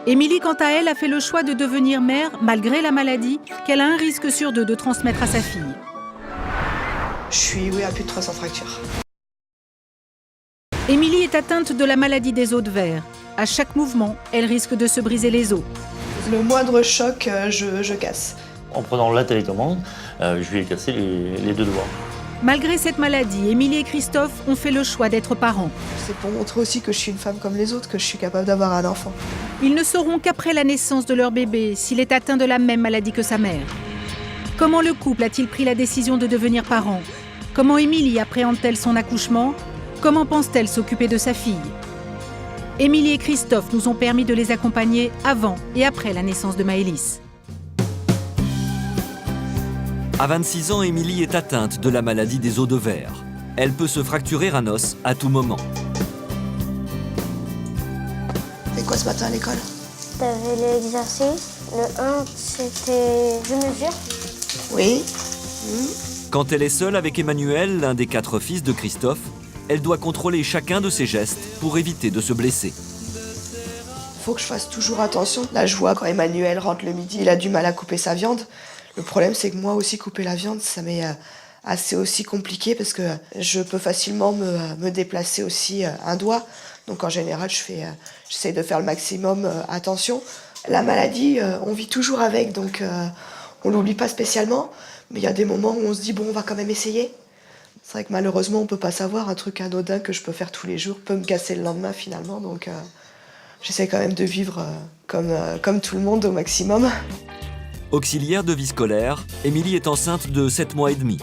Émilie, quant à elle, a fait le choix de devenir mère malgré la maladie qu'elle a un risque sur 2 de transmettre à sa fille. Je suis à plus de 300 fractures. Émilie est atteinte de la maladie des os de verre. À chaque mouvement, elle risque de se briser les os. Le moindre choc, je casse. En prenant la télécommande, je lui ai cassé les 2 doigts. Malgré cette maladie, Émilie et Christophe ont fait le choix d'être parents. C'est pour montrer aussi que je suis une femme comme les autres, que je suis capable d'avoir un enfant. Ils ne sauront qu'après la naissance de leur bébé s'il est atteint de la même maladie que sa mère. Comment le couple a-t-il pris la décision de devenir parent? Comment Émilie appréhende-t-elle son accouchement? Comment pense-t-elle s'occuper de sa fille? Émilie et Christophe nous ont permis de les accompagner avant et après la naissance de Maëlys. À 26 ans, Émilie est atteinte de la maladie des os de verre. Elle peut se fracturer un os à tout moment. C'est quoi ce matin à l'école? T'avais l'exercice. Le 1, c'était je mesure. Oui. Quand elle est seule avec Emmanuel, l'un des 4 fils de Christophe, elle doit contrôler chacun de ses gestes pour éviter de se blesser. Faut que je fasse toujours attention. Là, je vois quand Emmanuel rentre le midi, il a du mal à couper sa viande. Le problème, c'est que moi aussi, couper la viande, ça m'est assez aussi compliqué parce que je peux facilement me déplacer aussi un doigt. Donc en général, j'essaie de faire le maximum attention. La maladie, on vit toujours avec, donc on l'oublie pas spécialement. Mais il y a des moments où on se dit, bon, on va quand même essayer. C'est vrai que malheureusement, on peut pas savoir. Un truc anodin que je peux faire tous les jours peut me casser le lendemain finalement. Donc j'essaie quand même de vivre comme tout le monde au maximum. Auxiliaire de vie scolaire, Émilie est enceinte de 7 mois et demi.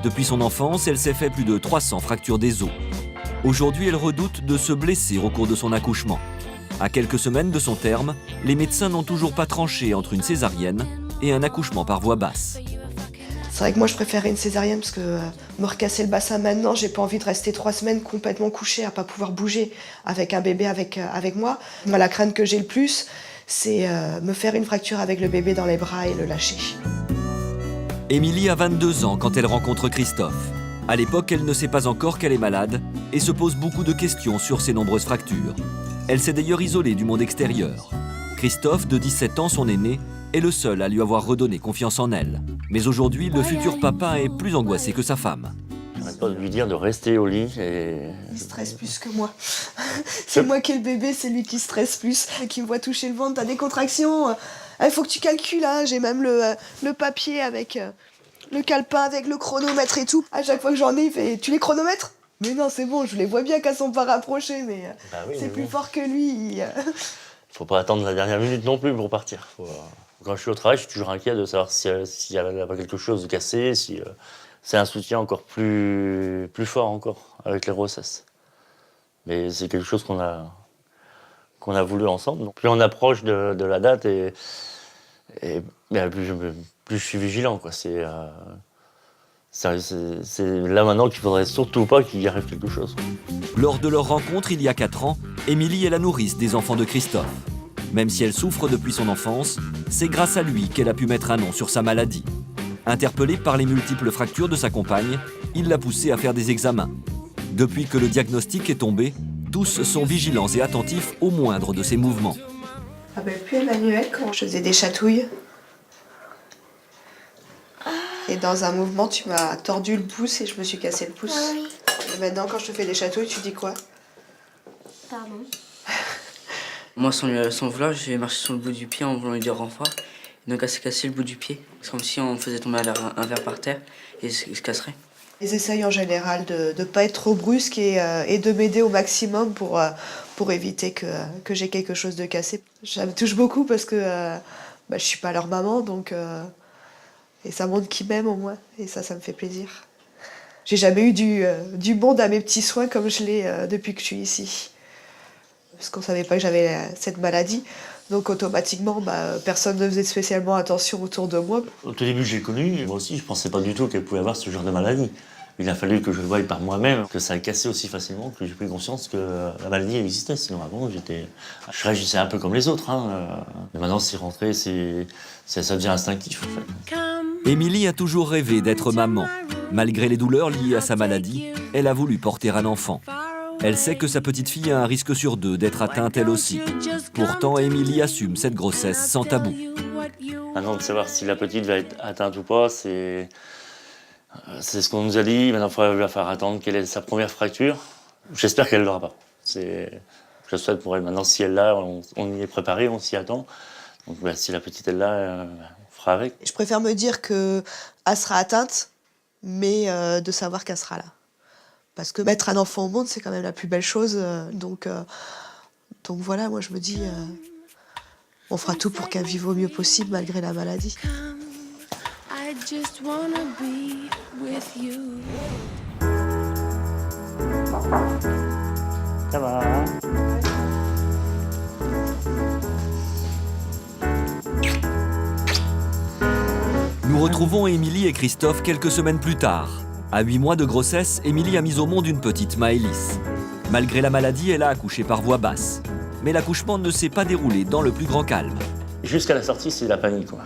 Depuis son enfance, elle s'est fait plus de 300 fractures des os. Aujourd'hui, elle redoute de se blesser au cours de son accouchement. À quelques semaines de son terme, les médecins n'ont toujours pas tranché entre une césarienne et un accouchement par voie basse. C'est vrai que moi je préférais une césarienne parce que me recasser le bassin maintenant, j'ai pas envie de rester 3 semaines complètement couchée à pas pouvoir bouger avec un bébé avec moi. Moi la crainte que j'ai le plus, c'est me faire une fracture avec le bébé dans les bras et le lâcher. Émilie a 22 ans quand elle rencontre Christophe. À l'époque, elle ne sait pas encore qu'elle est malade et se pose beaucoup de questions sur ses nombreuses fractures. Elle s'est d'ailleurs isolée du monde extérieur. Christophe, de 17 ans, son aîné, est le seul à lui avoir redonné confiance en elle. Mais aujourd'hui, le futur papa est plus angoissé que sa femme. J'arrête pas de lui dire de rester au lit et... Il stresse plus que moi. C'est moi qui ai le bébé, c'est lui qui stresse plus. Qui me voit toucher le ventre, t'as des contractions. Il faut que tu calcules, hein. J'ai même le papier avec le calepin, avec le chronomètre et tout. À chaque fois que j'en ai, il fait « Tu les chronomètres ?» Mais non, c'est bon, je les vois bien qu'elles sont pas rapprochées, mais oui, c'est mais plus bon. fort que lui. Faut pas attendre la dernière minute non plus pour partir. Quand je suis au travail, je suis toujours inquiet de savoir s'il y a pas quelque chose de cassé, si... C'est un soutien encore plus fort encore avec les grossesses. Mais c'est quelque chose qu'on a voulu ensemble. Donc, plus on approche de la date et plus je suis vigilant, quoi. C'est là maintenant qu'il faudrait surtout pas qu'il y arrive quelque chose. Lors de leur rencontre il y a 4 ans, Émilie est la nourrice des enfants de Christophe. Même si elle souffre depuis son enfance, c'est grâce à lui qu'elle a pu mettre un nom sur sa maladie. Interpellé par les multiples fractures de sa compagne, il l'a poussée à faire des examens. Depuis que le diagnostic est tombé, tous sont vigilants et attentifs au moindre de ses mouvements. Je me rappelle plus Emmanuel quand je faisais des chatouilles. Et dans un mouvement, tu m'as tordu le pouce et je me suis cassé le pouce. Ah oui. Et maintenant, quand je te fais des chatouilles, tu dis quoi? Pardon. Moi, sans vouloir, j'ai marché sur le bout du pied en voulant lui dire au revoir. Donc, elle s'est cassé le bout du pied. C'est comme si on faisait tomber un verre par terre et il se casserait. Ils essayent en général de ne pas être trop brusques et de m'aider au maximum pour éviter que j'ai quelque chose de cassé. Ça me touche beaucoup parce que je suis pas leur maman, donc et ça montre qu'ils m'aiment au moins. Et ça me fait plaisir. J'ai jamais eu du monde à mes petits soins comme je l'ai depuis que je suis ici. Parce qu'on savait pas que j'avais cette maladie. Donc automatiquement, personne ne faisait spécialement attention autour de moi. Au tout début, j'ai connu, moi aussi, je pensais pas du tout qu'elle pouvait avoir ce genre de maladie. Il a fallu que je le voie par moi-même, que ça a cassé aussi facilement, que j'ai pris conscience que la maladie existait. Sinon avant, je réagissais un peu comme les autres. Mais maintenant, c'est rentré, ça devient instinctif en fait. Émilie a toujours rêvé d'être maman. Malgré les douleurs liées à sa maladie, elle a voulu porter un enfant. Elle sait que sa petite fille a un risque sur 2 d'être atteinte elle aussi. Pourtant, Émilie assume cette grossesse sans tabou. Maintenant, de savoir si la petite va être atteinte ou pas, c'est ce qu'on nous a dit. Maintenant, il va falloir attendre quelle est sa première fracture. J'espère qu'elle ne l'aura pas. Je le souhaite pour elle. Maintenant, si elle l'a, on y est préparé, on s'y attend. Donc, si la petite elle l'a, on fera avec. Je préfère me dire qu'elle sera atteinte, mais de savoir qu'elle sera là. Parce que mettre un enfant au monde, c'est quand même la plus belle chose. Donc voilà, moi je me dis, on fera tout pour qu'elle vive au mieux possible malgré la maladie. Ça va, hein? Nous retrouvons Émilie et Christophe quelques semaines plus tard. À 8 mois de grossesse, Émilie a mis au monde une petite Maëlys. Malgré la maladie, elle a accouché par voie basse. Mais l'accouchement ne s'est pas déroulé dans le plus grand calme. Jusqu'à la sortie, c'est la panique, quoi.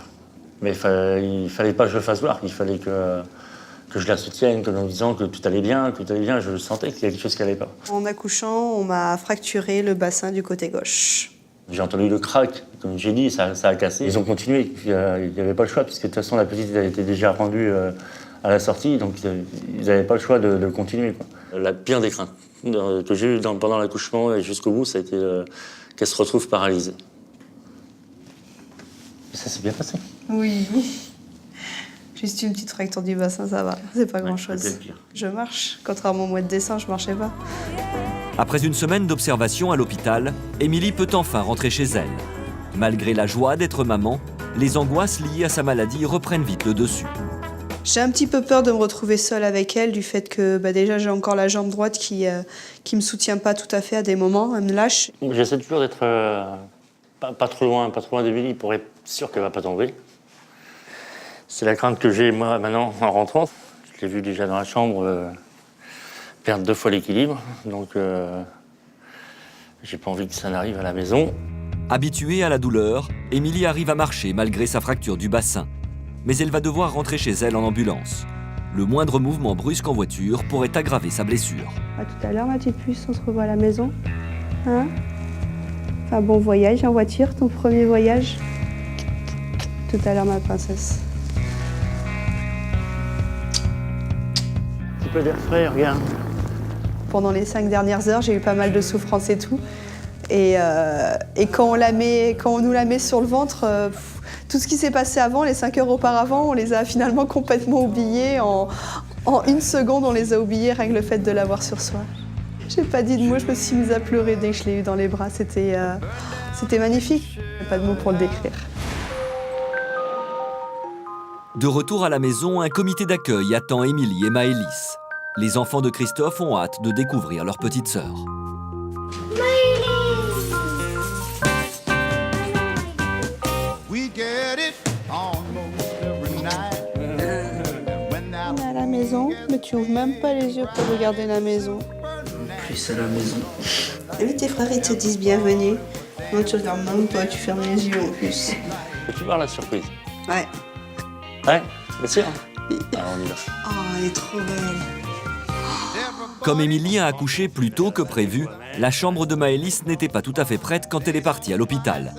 Mais il fallait pas que je le fasse voir. Il fallait que je la soutienne, en disant que tout allait bien, Je sentais qu'il y avait quelque chose qui allait pas. En accouchant, on m'a fracturé le bassin du côté gauche. J'ai entendu le crack, comme j'ai dit, ça a cassé. Ils ont continué, il n'y avait pas le choix, puisque de toute façon la petite elle était déjà rendue à la sortie, donc ils n'avaient pas le choix de continuer, quoi. La pire des craintes que j'ai eues pendant l'accouchement et jusqu'au bout, ça a été qu'elle se retrouve paralysée. Et ça s'est bien passé. Oui. Juste une petite fracture du bassin, ça va. C'est pas grand-chose. C'était le pire. Je marche. Contrairement au mois de décembre, je marchais pas. Après une semaine d'observation à l'hôpital, Émilie peut enfin rentrer chez elle. Malgré la joie d'être maman, les angoisses liées à sa maladie reprennent vite le dessus. J'ai un petit peu peur de me retrouver seule avec elle, du fait que déjà j'ai encore la jambe droite qui me soutient pas tout à fait à des moments, elle me lâche. J'essaie toujours d'être pas trop loin d'Émilie pour être sûr qu'elle va pas tomber. C'est la crainte que j'ai moi maintenant en rentrant. Je l'ai vu déjà dans la chambre perdre 2 fois l'équilibre, donc j'ai pas envie que ça n'arrive à la maison. Habituée à la douleur, Émilie arrive à marcher malgré sa fracture du bassin. Mais elle va devoir rentrer chez elle en ambulance. Le moindre mouvement brusque en voiture pourrait aggraver sa blessure. À tout à l'heure, ma petite puce, on se revoit à la maison. Hein? Enfin, bon voyage en voiture, ton premier voyage. Tout à l'heure, ma princesse. Tu peux dire frais, regarde. Pendant les 5 dernières heures, j'ai eu pas mal de souffrance et tout. Et quand on nous la met sur le ventre, tout ce qui s'est passé avant, les 5 heures auparavant, on les a finalement complètement oubliés. En 1 seconde, on les a oubliés, rien que le fait de l'avoir sur soi. J'ai pas dit de mots, je me suis mise à pleurer dès que je l'ai eu dans les bras. C'était magnifique. Il n'y a pas de mots pour le décrire. De retour à la maison, un comité d'accueil attend Émilie et Maëlys. Les enfants de Christophe ont hâte de découvrir leur petite sœur. On est à la maison, mais tu ouvres même pas les yeux pour regarder la maison. Plus à la maison. Et oui, tes frères, ils te disent bienvenue. Non, tu regardes même pas, tu fermes les yeux en plus. Peux-tu voir la surprise? Ouais. Ouais, bien sûr. Alors on y va. Oh, elle est trop belle. Comme Émilie a accouché plus tôt que prévu, la chambre de Maëlys n'était pas tout à fait prête quand elle est partie à l'hôpital.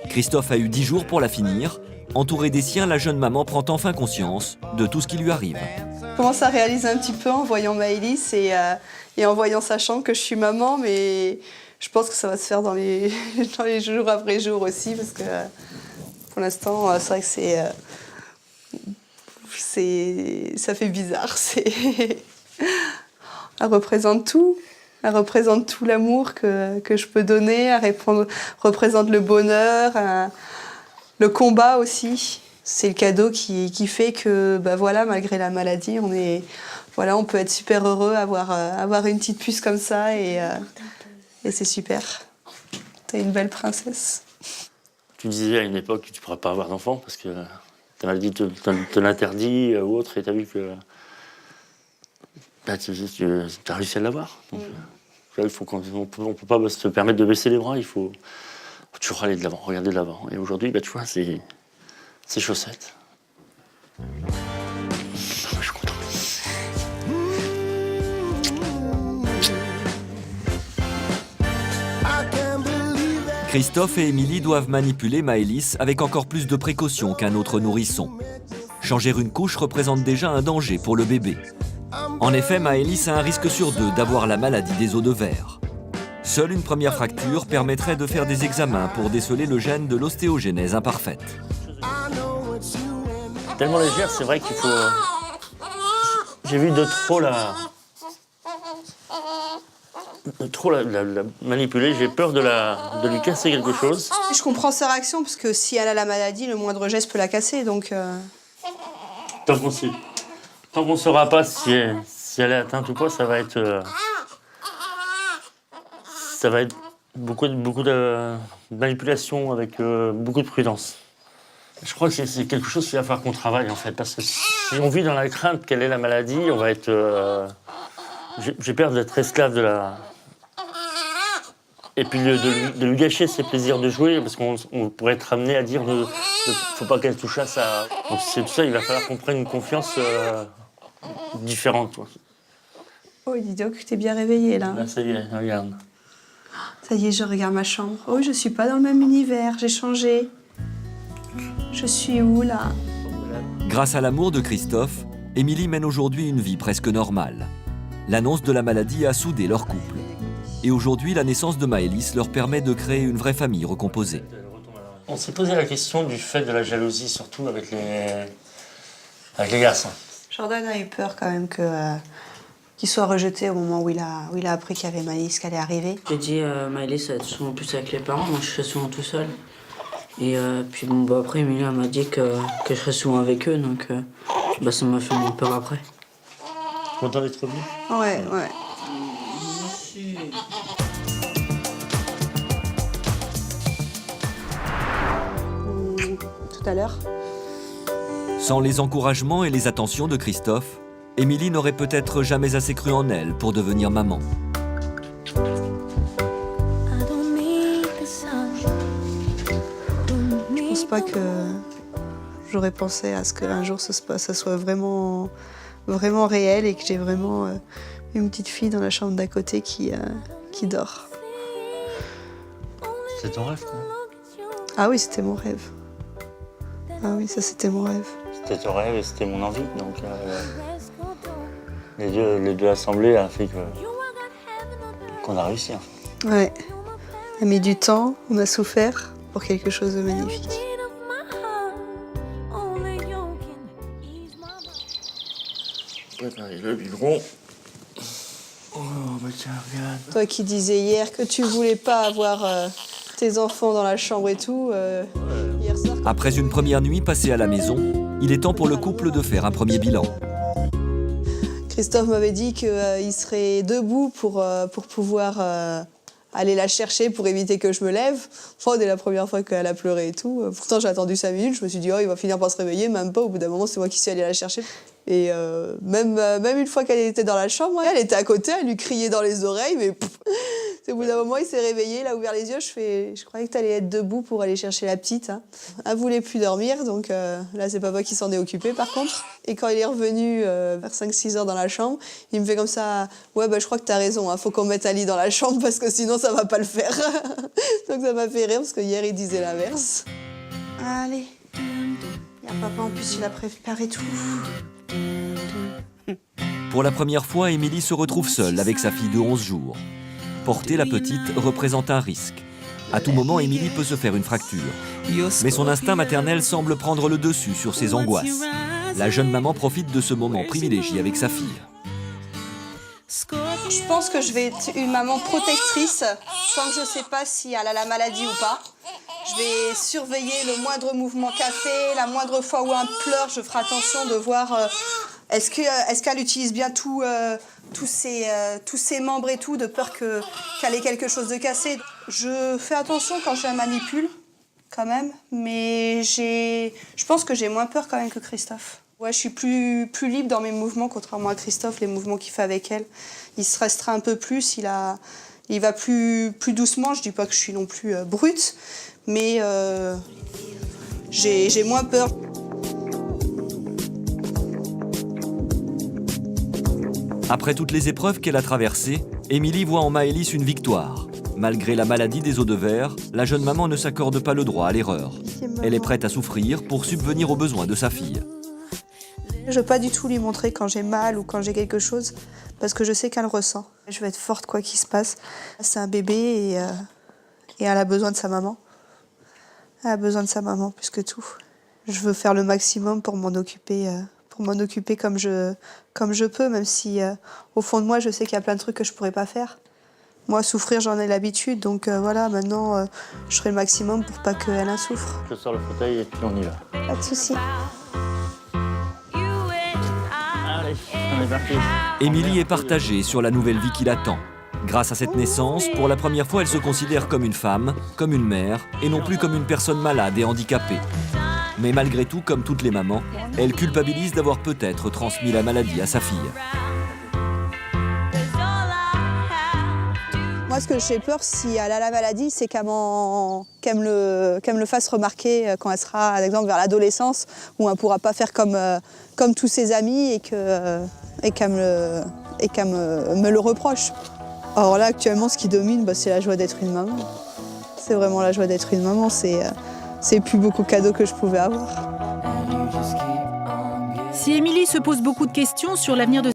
Christophe a eu 10 jours pour la finir. Entourée des siens, la jeune maman prend enfin conscience de tout ce qui lui arrive. Je commence à réaliser un petit peu en voyant Maëlys et en voyant sa chambre que je suis maman, mais je pense que ça va se faire dans les jours après jour aussi, parce que pour l'instant, c'est vrai que ça fait bizarre. Elle représente tout. Elle représente tout l'amour que je peux donner. Elle représente le bonheur, le combat aussi. C'est le cadeau qui fait que, malgré la maladie, on peut être super heureux, avoir une petite puce comme ça, et c'est super. T'es une belle princesse. Tu disais à une époque que tu ne pourras pas avoir d'enfant parce que ta maladie te l'interdit ou autre, et tu as vu que tu as réussi à l'avoir. Donc, là, on ne peut pas se permettre de baisser les bras, il faut toujours aller de l'avant, regarder de l'avant. Et aujourd'hui, tu vois, c'est chaussettes. Je suis content. Christophe et Émilie doivent manipuler Maëlys avec encore plus de précaution qu'un autre nourrisson. Changer une couche représente déjà un danger pour le bébé. En effet, Maëlys a un risque sur 2 d'avoir la maladie des os de verre. Seule une première fracture permettrait de faire des examens pour déceler le gène de l'ostéogenèse imparfaite. Tellement légère, c'est vrai qu'il faut... J'ai vu de trop la manipuler, j'ai peur de lui casser quelque chose. Je comprends sa réaction, parce que si elle a la maladie, le moindre geste peut la casser, donc... Tant qu'on ne saura pas si elle est atteinte ou pas, ça va être beaucoup de manipulation avec beaucoup de prudence. Je crois que c'est quelque chose qu'il va falloir qu'on travaille, en fait, parce que si on vit dans la crainte qu'elle ait la maladie, on va être... j'ai peur d'être esclave de la... Et puis de lui gâcher ses plaisirs de jouer, parce qu'on pourrait être amené à dire faut pas qu'elle touche à ça. Donc c'est tout ça, il va falloir qu'on prenne une confiance différente. Oh, dis donc, t'es bien réveillée, là. Là, ça y est, regarde. Ça y est, je regarde ma chambre. Oh, je suis pas dans le même univers, j'ai changé. Je suis où, là? Grâce à l'amour de Christophe, Émilie mène aujourd'hui une vie presque normale. L'annonce de la maladie a soudé leur couple. Et aujourd'hui, la naissance de Maëlys leur permet de créer une vraie famille recomposée. On s'est posé la question du fait de la jalousie, surtout avec les garçons. Jordan a eu peur quand même qu'il soit rejeté au moment où il a appris qu'il y avait Maëlys qui allait arriver. J'ai dit Maëlys, ça va être souvent plus avec les parents, moi je serai souvent tout seul. Et puis bon, bah, après, Emilia m'a dit que je serais souvent avec eux, donc bah, ça m'a fait moins peur après. Content d'être revenu? Ouais. Tout à l'heure. Sans les encouragements et les attentions de Christophe, Émilie n'aurait peut-être jamais assez cru en elle pour devenir maman. Je pense pas que j'aurais pensé à ce qu'un jour ça soit vraiment réel et que j'ai vraiment une petite fille dans la chambre d'à côté qui dort. C'est ton rêve, quoi. Ah oui, c'était mon rêve. Ah oui, ça c'était mon rêve. C'était ton rêve et c'était mon envie, donc les deux assemblés a fait qu'on a réussi. Hein. Ouais. On a mis du temps, on a souffert pour quelque chose de magnifique. Préparer le biberon. Oh, bah tiens, regarde. Toi qui disais hier que tu voulais pas avoir tes enfants dans la chambre et tout, hier soir... Après une première nuit passée à la maison, il est temps pour le couple de faire un premier bilan. Christophe m'avait dit qu'il serait debout pour pouvoir aller la chercher pour éviter que je me lève. Enfin, dès la première fois qu'elle a pleuré et tout. Pourtant, j'ai attendu 5 minutes. Je me suis dit, oh, il va finir par se réveiller. Même pas. Au bout d'un moment, c'est moi qui suis allée la chercher. Et même une fois qu'elle était dans la chambre, elle était à côté, elle lui criait dans les oreilles. Mais au bout d'un moment, il s'est réveillé, il a ouvert les yeux. Je croyais que tu allais être debout pour aller chercher la petite. Hein. Elle voulait plus dormir, donc là, c'est papa qui s'en est occupé, par contre. Et quand il est revenu vers 5-6 heures dans la chambre, il me fait comme ça, ouais, bah, je crois que t'as raison, hein, faut qu'on mette Ali dans la chambre parce que sinon, ça va pas le faire. Donc ça m'a fait rire parce que hier, il disait l'inverse. Allez, il y a papa, en plus, il a préparé tout. Pour la première fois, Émilie se retrouve seule avec sa fille de 11 jours. Porter la petite représente un risque. À tout moment, Émilie peut se faire une fracture. Mais son instinct maternel semble prendre le dessus sur ses angoisses. La jeune maman profite de ce moment privilégié avec sa fille. Je pense que je vais être une maman protectrice tant que je ne sais pas si elle a la maladie ou pas. Je vais surveiller le moindre mouvement qu'elle fait, la moindre fois où elle pleure, je ferai attention de voir est-ce qu'elle utilise bien tous ses membres et tout, de peur qu'elle ait quelque chose de cassé. Je fais attention quand je la manipule, quand même, mais je pense que j'ai moins peur quand même que Christophe. Ouais, je suis plus libre dans mes mouvements, contrairement à Christophe, les mouvements qu'il fait avec elle. Il se restreint un peu plus, il va plus doucement. Je dis pas que je suis non plus brute, mais j'ai moins peur. Après toutes les épreuves qu'elle a traversées, Émilie voit en Maëlys une victoire. Malgré la maladie des os de verre, la jeune maman ne s'accorde pas le droit à l'erreur. Elle est prête à souffrir pour subvenir aux besoins de sa fille. Je ne veux pas du tout lui montrer quand j'ai mal ou quand j'ai quelque chose, parce que je sais qu'elle ressent. Je vais être forte quoi qu'il se passe. C'est un bébé et elle a besoin de sa maman. Elle a besoin de sa maman plus que tout. Je veux faire le maximum pour m'en occuper comme je peux, même si au fond de moi, je sais qu'il y a plein de trucs que je ne pourrais pas faire. Moi, souffrir, j'en ai l'habitude, donc voilà, maintenant, je ferai le maximum pour pas qu'elle en souffre. Je sors le fauteuil et puis on y va. Pas de souci. Allez, on est parti. Émilie est partagée sur la nouvelle vie qui l'attend. Grâce à cette naissance, pour la première fois, elle se considère comme une femme, comme une mère, et non plus comme une personne malade et handicapée. Mais malgré tout, comme toutes les mamans, elle culpabilise d'avoir peut-être transmis la maladie à sa fille. Moi, ce que j'ai peur, si elle a la maladie, c'est qu'elle me le fasse remarquer quand elle sera, par exemple, vers l'adolescence, où elle ne pourra pas faire comme tous ses amis et qu'elle me le reproche. Alors là, actuellement, ce qui domine, c'est la joie d'être une maman. C'est vraiment la joie d'être une maman. C'est le plus beau cadeau que je pouvais avoir. Si Émilie se pose beaucoup de questions sur l'avenir de